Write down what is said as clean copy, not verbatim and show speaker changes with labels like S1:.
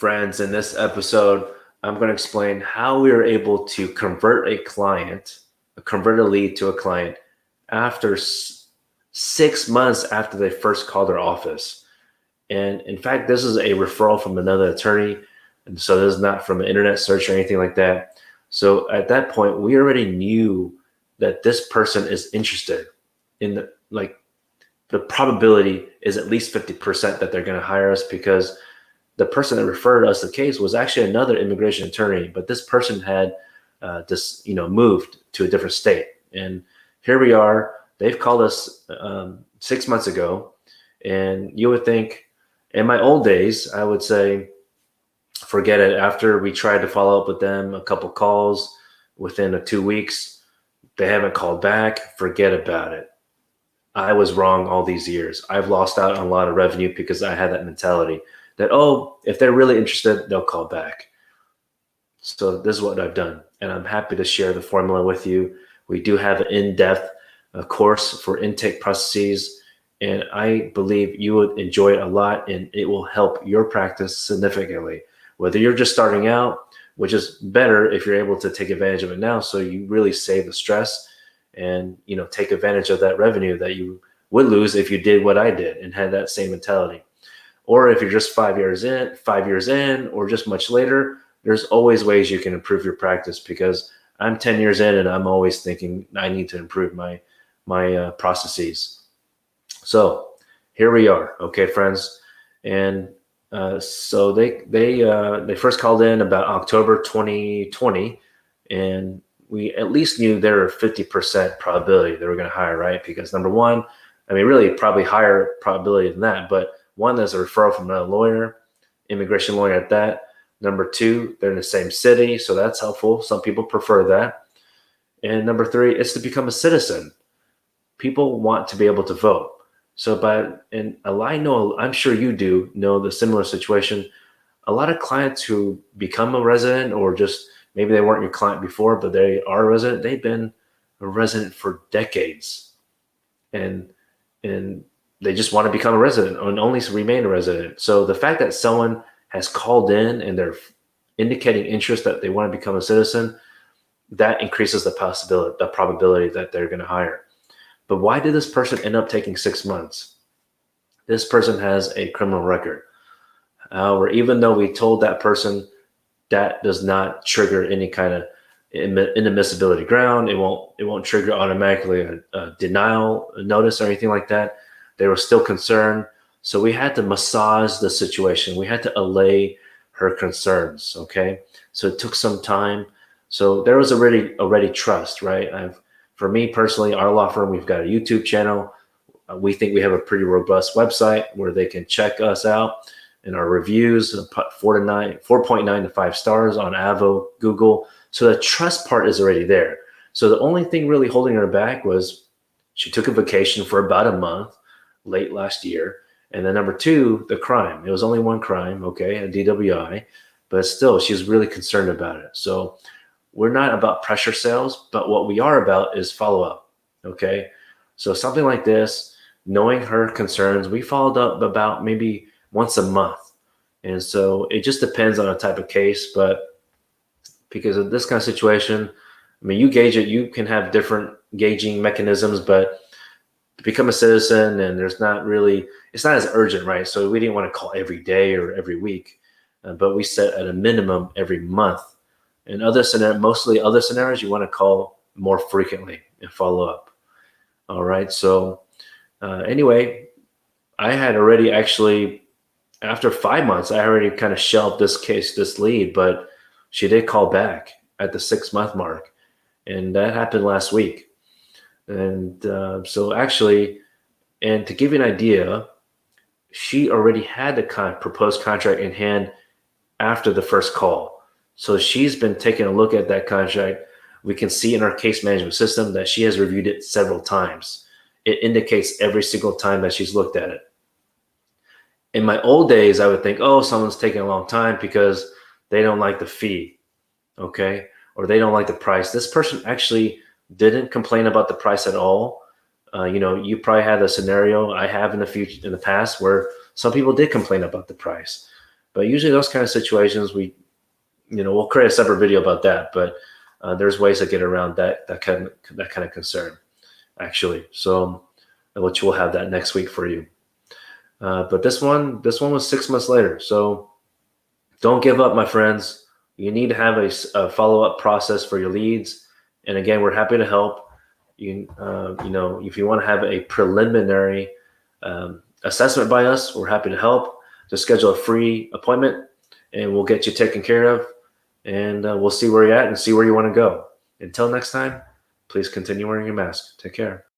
S1: friends. In this episode, I'm going to explain how we were able to convert a lead to a client after 6 months after they first called our office. And in fact, this is a referral from another attorney. And so this is not from an internet search or anything like that. So at that point, we already knew that this person is interested in the probability is at least 50% that they're going to hire us, because the person that referred us the case was actually another immigration attorney, but this person had moved to a different state. And here we are. They've called us 6 months ago, and you would think, in my old days, I would say, forget it. After we tried to follow up with them, a couple calls within 2 weeks, they haven't called back. Forget about it. I was wrong all these years. I've lost out on a lot of revenue because I had that mentality that, oh, if they're really interested, they'll call back. So this is what I've done, and I'm happy to share the formula with you. We do have an in-depth course for intake processes, and I believe you would enjoy it a lot, and it will help your practice significantly. Whether you're just starting out, which is better if you're able to take advantage of it now, so you really save the stress and take advantage of that revenue that you would lose if you did what I did and had that same mentality. Or if you're just 5 years in, or just much later, there's always ways you can improve your practice, because I'm 10 years in and I'm always thinking I need to improve my processes. So here we are, okay, friends. And so they first called in about October 2020, and we at least knew there were 50% probability they were going to hire, right? Because number one, really probably higher probability than that, but one, there's a referral from another lawyer, immigration lawyer at that. Number two, they're in the same city, so that's helpful. Some people prefer that. And number three, it's to become a citizen. People want to be able to vote. I'm sure you know the similar situation. A lot of clients who become a resident, or just maybe they weren't your client before, but they are a resident, they've been a resident for decades. And they just want to become a resident and only remain a resident. So the fact that someone has called in and they're indicating interest that they want to become a citizen, that increases the probability that they're going to hire. But why did this person end up taking 6 months? This person has a criminal record. However, even though we told that person that does not trigger any kind of inadmissibility ground, it won't trigger automatically a denial notice or anything like that. They were still concerned. So we had to massage the situation. We had to allay her concerns, okay? So it took some time. So there was already trust, right? For me personally, our law firm, we've got a YouTube channel. We think we have a pretty robust website where they can check us out, and our reviews, 4.9 to 5 stars on Avo, Google. So the trust part is already there. So the only thing really holding her back was she took a vacation for about a month late last year. And then number two, the crime. It was only one crime, okay, a DWI, but still, she's really concerned about it. So we're not about pressure sales, but what we are about is follow-up, okay? So something like this, knowing her concerns, we followed up about maybe once a month. And so it just depends on the type of case, but because of this kind of situation, you gauge it, you can have different gauging mechanisms, but to become a citizen, and it's not as urgent, right? So we didn't want to call every day or every week, but we set at a minimum every month. In mostly other scenarios, you want to call more frequently and follow up. All right. So anyway, I had already actually, after 5 months, I already kind of shelved this lead, but she did call back at the 6 month mark, and that happened last week. And so actually, and to give you an idea, she already had the proposed contract in hand after the first call. So she's been taking a look at that contract. We can see in our case management system that she has reviewed it several times. It indicates every single time that she's looked at it. In my old days, I would think, oh, someone's taking a long time because they don't like the fee, okay? Or they don't like the price. This person actually didn't complain about the price at all. You probably had a scenario I have in the past where some people did complain about the price. But usually those kind of situations, we'll create a separate video about that. But there's ways to get around that kind of concern, actually. So, which we'll have that next week for you. But this one was 6 months later. So don't give up, my friends. You need to have a follow-up process for your leads. And again, we're happy to help. If you want to have a preliminary assessment by us, we're happy to help. Just schedule a free appointment, and we'll get you taken care of. And we'll see where you're at and see where you want to go. Until next time, please continue wearing your mask. Take care.